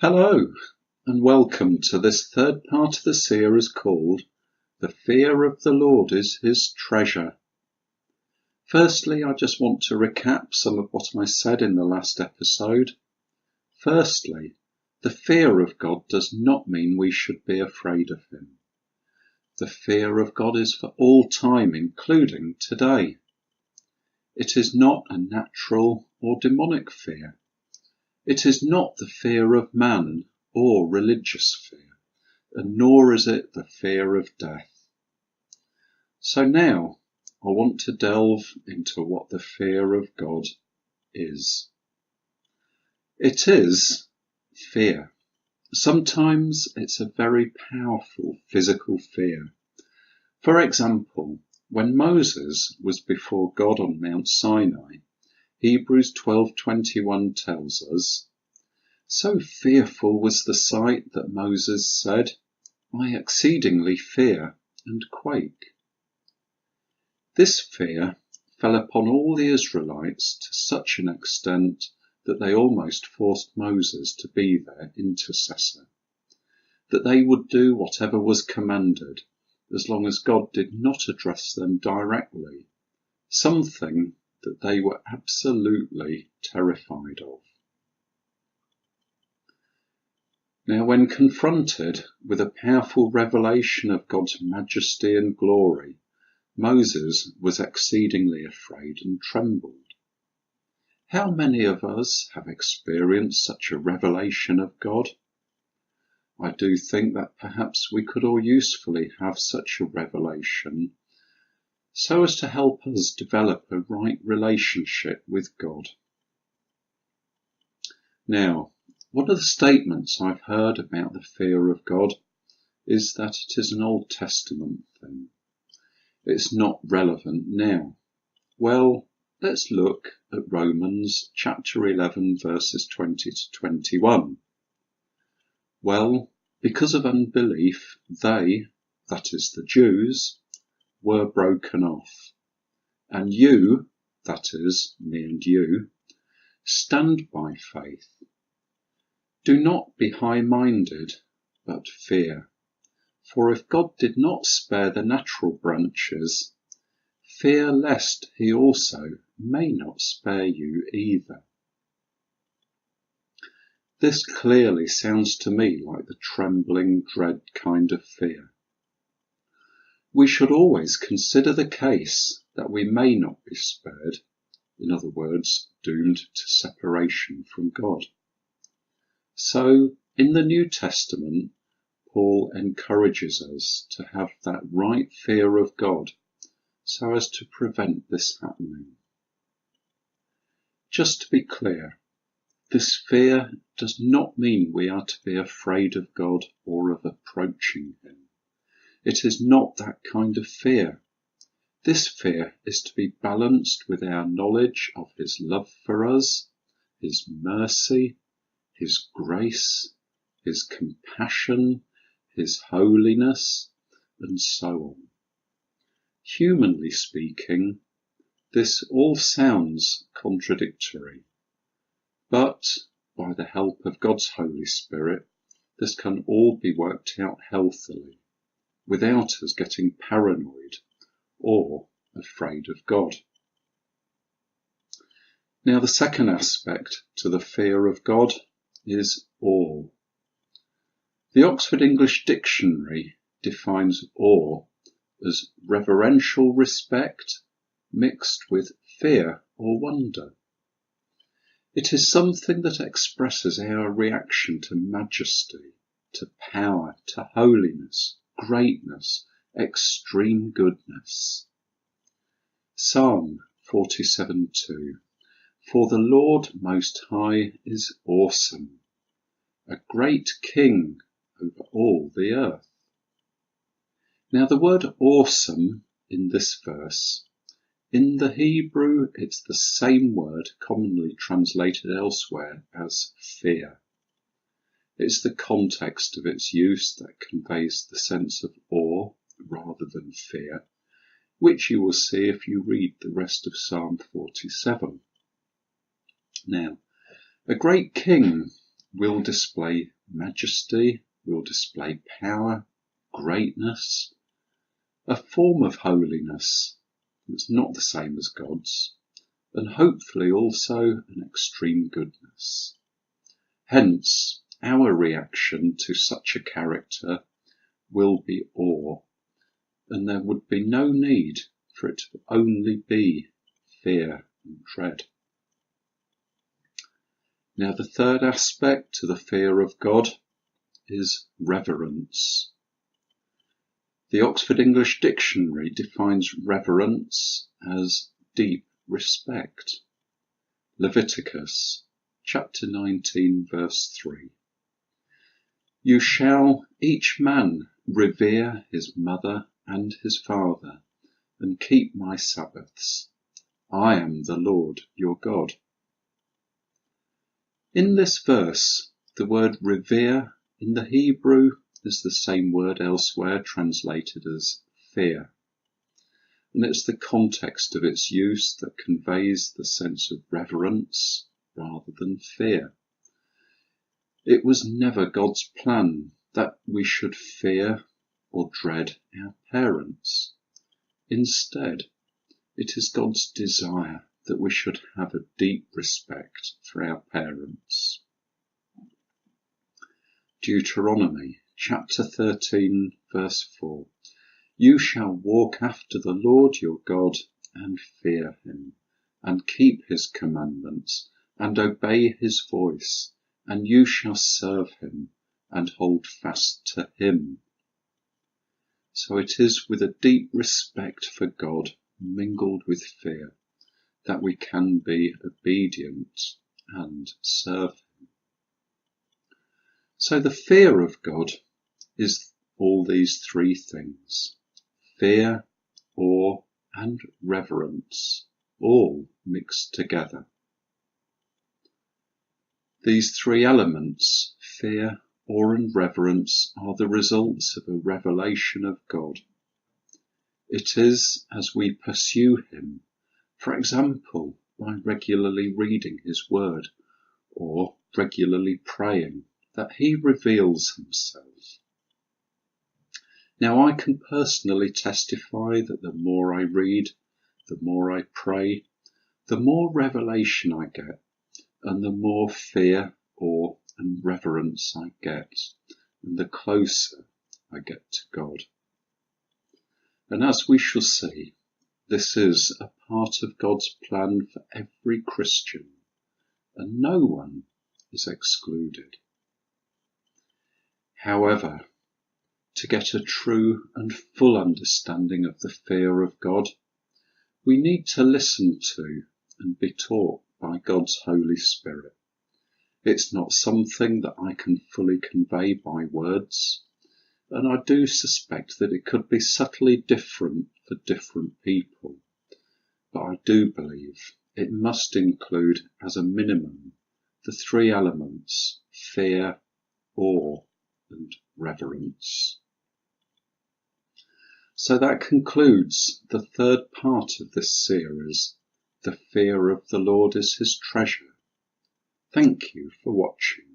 Hello, and welcome to this third part of the series called The Fear of the Lord is His Treasure. Firstly, I just want to recap some of what I said in the last episode. Firstly, the fear of God does not mean we should be afraid of Him. The fear of God is for all time, including today. It is not a natural or demonic fear. It is not the fear of man or religious fear, and nor is it the fear of death. So now I want to delve into what the fear of God is. It is fear. Sometimes it's a very powerful physical fear. For example, when Moses was before God on Mount Sinai, Hebrews 12:21 tells us, "So fearful was the sight that Moses said, I exceedingly fear and quake." This fear fell upon all the Israelites to such an extent that they almost forced Moses to be their intercessor, that they would do whatever was commanded as long as God did not address them directly, something that they were absolutely terrified of. Now, when confronted with a powerful revelation of God's majesty and glory, Moses was exceedingly afraid and trembled. How many of us have experienced such a revelation of God? I do think that perhaps we could all usefully have such a revelation so as to help us develop a right relationship with God. Now, one of the statements I've heard about the fear of God is that it is an Old Testament thing. It's not relevant now. Well, let's look at Romans chapter 11 verses 20 to 21. Well, because of unbelief, they, that is the Jews, were broken off. And you, that is me and you, stand by faith. Do not be high-minded, but fear. For if God did not spare the natural branches, fear lest he also may not spare you either. This clearly sounds to me like the trembling, dread kind of fear. We should always consider the case that we may not be spared, in other words, doomed to separation from God. So, in the New Testament, Paul encourages us to have that right fear of God so as to prevent this happening. Just to be clear, this fear does not mean we are to be afraid of God or of approaching Him. It is not that kind of fear. This fear is to be balanced with our knowledge of His love for us, His mercy, His grace, His compassion, His holiness, and so on. Humanly speaking, this all sounds contradictory, but by the help of God's Holy Spirit, this can all be worked out healthily, without us getting paranoid or afraid of God. Now, the second aspect to the fear of God is awe. The Oxford English Dictionary defines awe as reverential respect mixed with fear or wonder. It is something that expresses our reaction to majesty, to power, to holiness, greatness, extreme goodness. Psalm 47:2. For the Lord Most High is awesome, a great King over all the earth. Now, the word awesome in this verse, in the Hebrew, it's the same word commonly translated elsewhere as fear. It's the context of its use that conveys the sense of awe rather than fear, which you will see if you read the rest of Psalm 47. Now, a great king will display majesty, will display power, greatness, a form of holiness that's not the same as God's, and hopefully also an extreme goodness. Hence, our reaction to such a character will be awe, and there would be no need for it to only be fear and dread. Now, the third aspect to the fear of God is reverence. The Oxford English Dictionary defines reverence as deep respect. Leviticus chapter 19 verse 3. You shall each man revere his mother and his father, and keep my Sabbaths. I am the Lord your God. In this verse, the word revere in the Hebrew is the same word elsewhere translated as fear. And it's the context of its use that conveys the sense of reverence rather than fear. It was never God's plan that we should fear or dread our parents. Instead, it is God's desire that we should have a deep respect for our parents. Deuteronomy chapter 13 verse 4. You shall walk after the Lord your God and fear him, and keep his commandments, and obey his voice, and you shall serve him, and hold fast to him. So it is with a deep respect for God, mingled with fear, that we can be obedient and serve him. So the fear of God is all these three things: fear, awe, and reverence, all mixed together. These three elements, fear, awe, and reverence, are the results of a revelation of God. It is as we pursue him, for example, by regularly reading his word, or regularly praying, that he reveals himself. Now, I can personally testify that the more I read, the more I pray, the more revelation I get, and the more fear, awe, and reverence I get, and the closer I get to God. And as we shall see, this is a part of God's plan for every Christian, and no one is excluded. However, to get a true and full understanding of the fear of God, we need to listen to and be taught by God's Holy Spirit. It's not something that I can fully convey by words, and I do suspect that it could be subtly different for different people. But I do believe it must include, as a minimum, the three elements: fear, awe, and reverence. So that concludes the third part of this series, The Fear of the Lord is His Treasure. Thank you for watching.